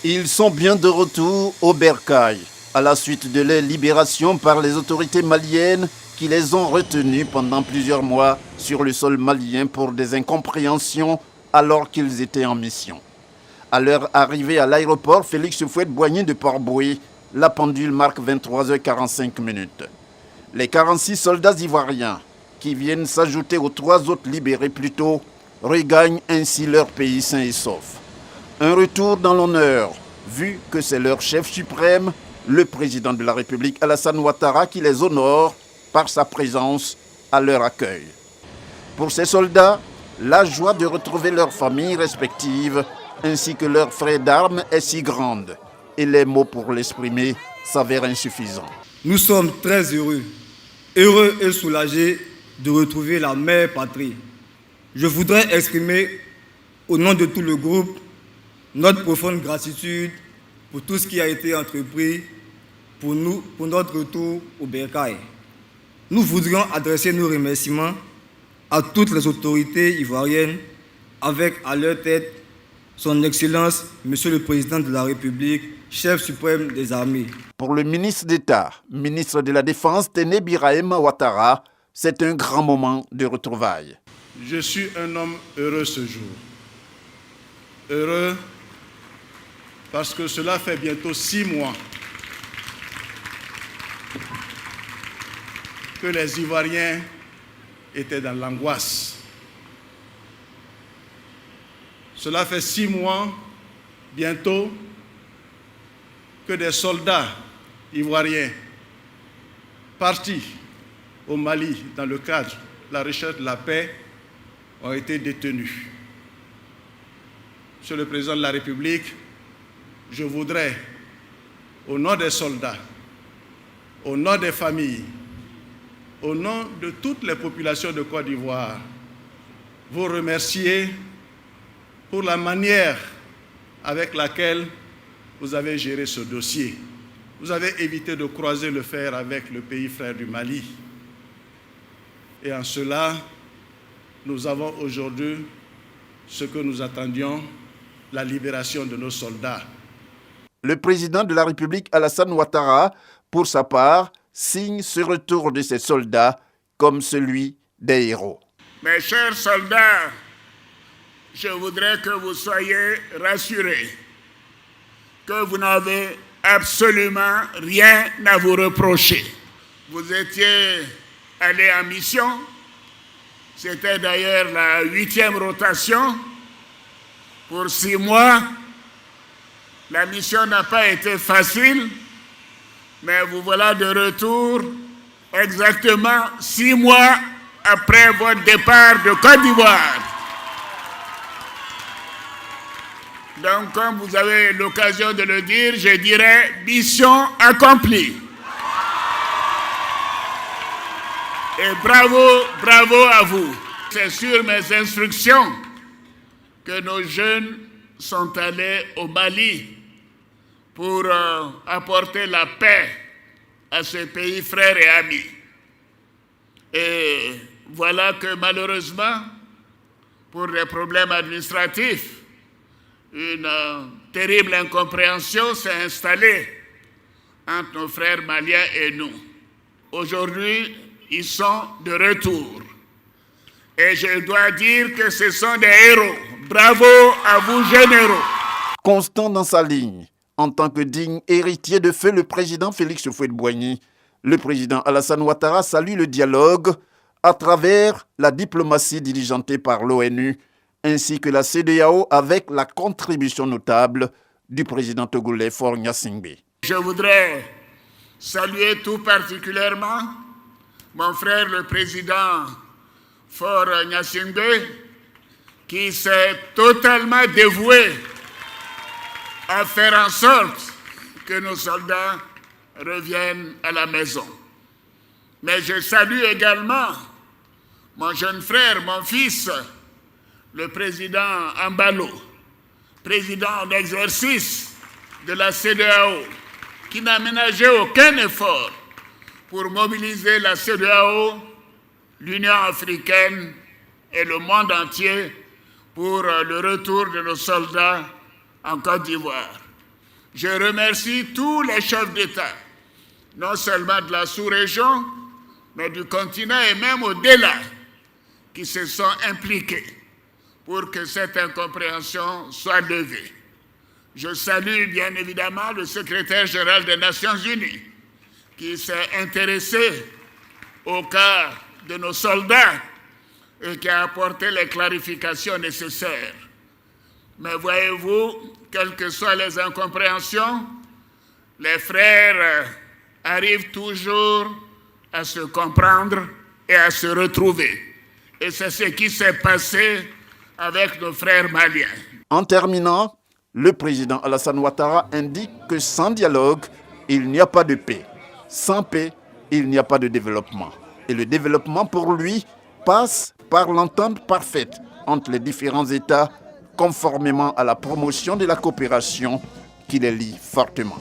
Ils sont bien de retour au Bercail, à la suite de leur libération par les autorités maliennes qui les ont retenus pendant plusieurs mois sur le sol malien pour des incompréhensions alors qu'ils étaient en mission. À leur arrivée à l'aéroport Félix Houphouët-Boigny de Port-Bouilly, la pendule marque 23h45. Les 46 soldats ivoiriens, qui viennent s'ajouter aux 3 autres libérés plus tôt, regagnent ainsi leur pays sain et sauf. Un retour dans l'honneur, vu que c'est leur chef suprême, le président de la République Alassane Ouattara, qui les honore par sa présence à leur accueil. Pour ces soldats, la joie de retrouver leurs familles respectives ainsi que leurs frères d'armes est si grande et les mots pour l'exprimer s'avèrent insuffisants. Nous sommes très heureux et soulagés de retrouver la mère patrie. Je voudrais exprimer au nom de tout le groupe notre profonde gratitude pour tout ce qui a été entrepris pour notre retour au Bercail. Nous voudrions adresser nos remerciements à toutes les autorités ivoiriennes, avec à leur tête Son Excellence, Monsieur le Président de la République, chef suprême des armées. Pour le ministre d'État, ministre de la Défense, Téné Birahim Ouattara, c'est un grand moment de retrouvailles. Je suis un homme heureux ce jour. Heureux parce que cela fait bientôt 6 mois que les Ivoiriens étaient dans l'angoisse. Cela fait 6 mois, bientôt, que des soldats ivoiriens partis au Mali dans le cadre de la recherche de la paix ont été détenus. Monsieur le Président de la République, je voudrais, au nom des soldats, au nom des familles, au nom de toutes les populations de Côte d'Ivoire, vous remercier pour la manière avec laquelle vous avez géré ce dossier. Vous avez évité de croiser le fer avec le pays frère du Mali. Et en cela, nous avons aujourd'hui ce que nous attendions, la libération de nos soldats. Le président de la République Alassane Ouattara, pour sa part, signe ce retour de ses soldats comme celui des héros. Mes chers soldats, je voudrais que vous soyez rassurés, que vous n'avez absolument rien à vous reprocher. Vous étiez allés en mission, c'était d'ailleurs la 8e rotation pour 6 mois. La mission n'a pas été facile, mais vous voilà de retour exactement 6 mois après votre départ de Côte d'Ivoire. Donc, comme vous avez l'occasion de le dire, je dirais mission accomplie. Et bravo à vous. C'est sur mes instructions que nos jeunes sont allés au Mali pour apporter la paix à ce pays frère et ami. Et voilà que malheureusement, pour des problèmes administratifs, une terrible incompréhension s'est installée entre nos frères maliens et nous. Aujourd'hui, ils sont de retour. Et je dois dire que ce sont des héros. Bravo à vous, généraux. Constant dans sa ligne, en tant que digne héritier de feu le président Félix Houphouët-Boigny, le président Alassane Ouattara salue le dialogue à travers la diplomatie diligentée par l'ONU ainsi que la CEDEAO avec la contribution notable du président togolais Faure Gnassingbé. Je voudrais saluer tout particulièrement mon frère le président Faure Gnassingbé qui s'est totalement dévoué à faire en sorte que nos soldats reviennent à la maison. Mais je salue également mon jeune frère, mon fils, le président Ambalo, président en exercice de la CEDEAO, qui n'a ménagé aucun effort pour mobiliser la CEDEAO, l'Union africaine et le monde entier pour le retour de nos soldats en Côte d'Ivoire. Je remercie tous les chefs d'État, non seulement de la sous-région, mais du continent et même au-delà, qui se sont impliqués pour que cette incompréhension soit levée. Je salue bien évidemment le secrétaire général des Nations Unies, qui s'est intéressé au cas de nos soldats et qui a apporté les clarifications nécessaires. Mais voyez-vous, quelles que soient les incompréhensions, les frères arrivent toujours à se comprendre et à se retrouver. Et c'est ce qui s'est passé avec nos frères maliens. En terminant, le président Alassane Ouattara indique que sans dialogue, il n'y a pas de paix. Sans paix, il n'y a pas de développement. Et le développement, pour lui, passe par l'entente parfaite entre les différents États, conformément à la promotion de la coopération qui les lie fortement.